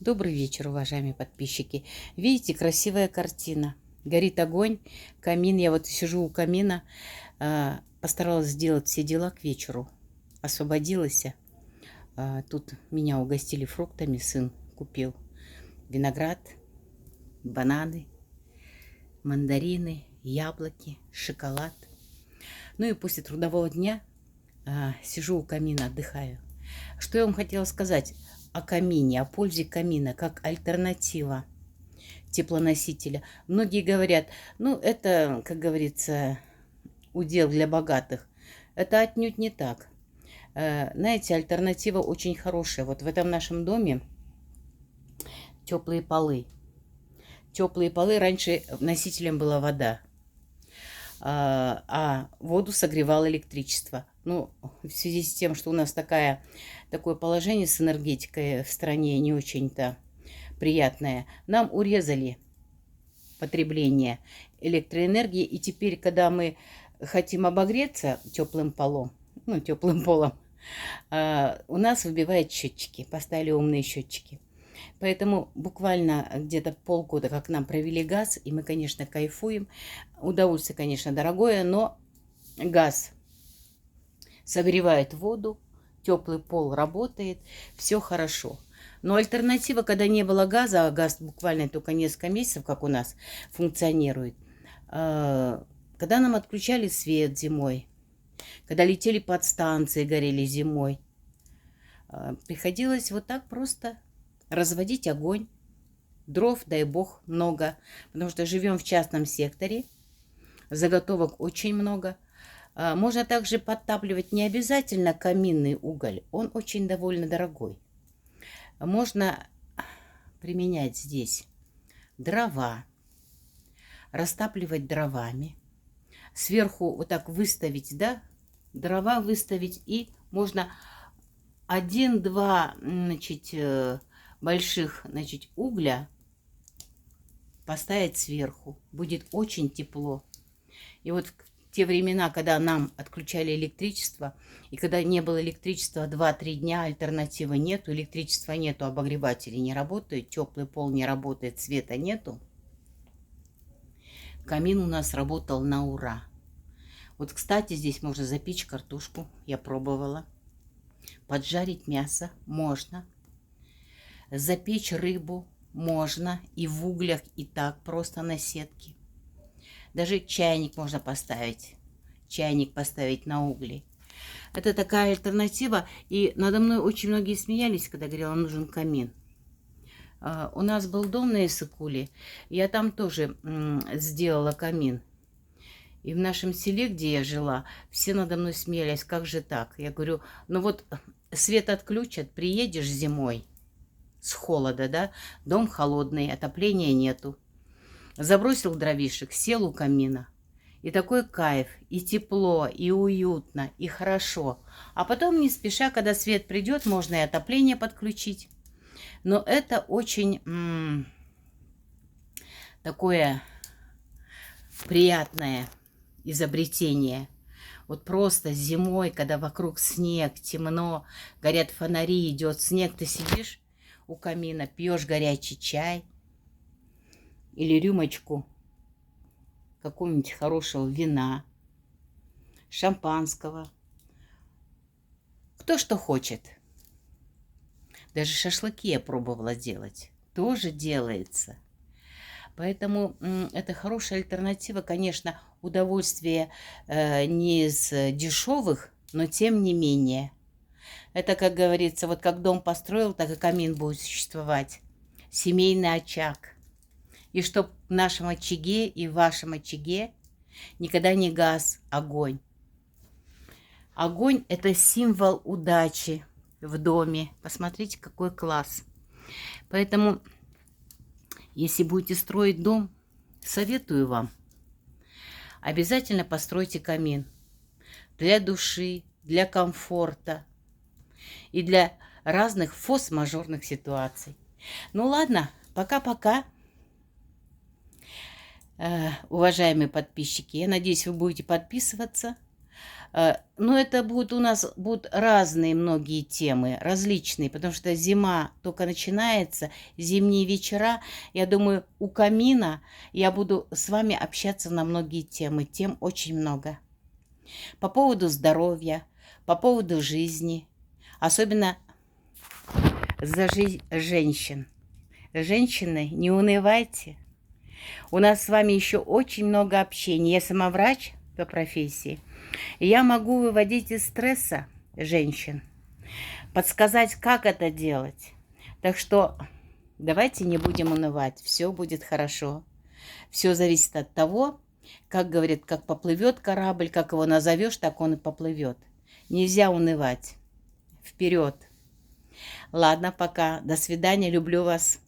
Добрый вечер, уважаемые подписчики. Видите, красивая картина. Горит огонь, камин. Я вот сижу у камина, постаралась сделать все дела к вечеру. Освободилась. Тут меня угостили фруктами, сын купил виноград, бананы, мандарины, яблоки, шоколад. Ну и после трудового дня сижу у камина, отдыхаю. Что я вам хотела сказать о камине, о пользе камина как альтернатива теплоносителя. Многие говорят, ну это, как говорится, удел для богатых. Это отнюдь не так. Знаете, альтернатива очень хорошая. Вот в этом нашем доме теплые полы. Теплые полы, раньше носителем была вода, а воду согревало электричество. Ну, в связи с тем, что у нас такое положение с энергетикой в стране не очень-то приятное, нам урезали потребление электроэнергии. И теперь, когда мы хотим обогреться теплым полом, у нас выбивают счетчики, поставили умные счетчики. Поэтому буквально где-то полгода, как нам провели газ, и мы, конечно, кайфуем. Удовольствие, конечно, дорогое, но газ согревает воду, теплый пол работает, все хорошо. Но альтернатива, когда не было газа, а газ буквально только несколько месяцев, как у нас, функционирует, когда нам отключали свет зимой, когда летели подстанции, горели зимой, приходилось вот так просто разводить огонь. Дров, дай бог, много, потому что живем в частном секторе, заготовок очень много. Можно также подтапливать не обязательно каминный уголь, он очень довольно дорогой. Можно применять здесь дрова, растапливать дровами, сверху вот так выставить, да, дрова выставить, и можно 1-2, больших, угля поставить сверху. Будет очень тепло. И вот в те времена, когда нам отключали электричество, и когда не было электричества 2-3 дня, альтернативы нету, электричества нету, обогреватели не работают, теплый пол не работает, света нету, камин у нас работал на ура. Вот, кстати, здесь можно запечь картошку, я пробовала. Поджарить мясо можно. Запечь рыбу можно и в углях, и так, просто на сетке. Даже чайник можно поставить. Чайник поставить на угли. Это такая альтернатива. И надо мной очень многие смеялись, когда говорила, нужен камин. У нас был дом на Иссык-Куле. Я там тоже сделала камин. И в нашем селе, где я жила, все надо мной смеялись, как же так? Я говорю, ну вот свет отключат, приедешь зимой с холода, да, дом холодный, отопления нету. Забросил дровишек, сел у камина. И такой кайф, и тепло, и уютно, и хорошо. А потом не спеша, когда свет придет, можно и отопление подключить. Но это очень такое приятное изобретение. Вот просто зимой, когда вокруг снег, темно, горят фонари, идет снег, ты сидишь у камина, пьешь горячий чай или рюмочку какого-нибудь хорошего вина, шампанского. Кто что хочет. Даже шашлыки я пробовала делать. Тоже делается. Поэтому это хорошая альтернатива, конечно, удовольствие не из дешевых, но тем не менее. Это, как говорится, вот как дом построил, так и камин будет существовать. Семейный очаг. И чтоб в нашем очаге и в вашем очаге никогда не гас огонь. Огонь – это символ удачи в доме. Посмотрите, какой класс. Поэтому, если будете строить дом, советую вам, обязательно постройте камин. Для души, для комфорта и для разных форс-мажорных ситуаций. Ну ладно, пока-пока. Уважаемые подписчики, я надеюсь, вы будете подписываться. Но это будут разные многие темы, различные, потому что зима только начинается, зимние вечера. Я думаю, у камина я буду с вами общаться на многие темы. Тем очень много. По поводу здоровья, по поводу жизни, особенно за жизнь женщин. Женщины, не унывайте. У нас с вами еще очень много общения. Я сама врач по профессии. И я могу выводить из стресса женщин, подсказать, как это делать. Так что давайте не будем унывать. Все будет хорошо. Все зависит от того, как говорят, как поплывет корабль, как его назовешь, так он и поплывет. Нельзя унывать. Вперед. Ладно, пока. До свидания. Люблю вас.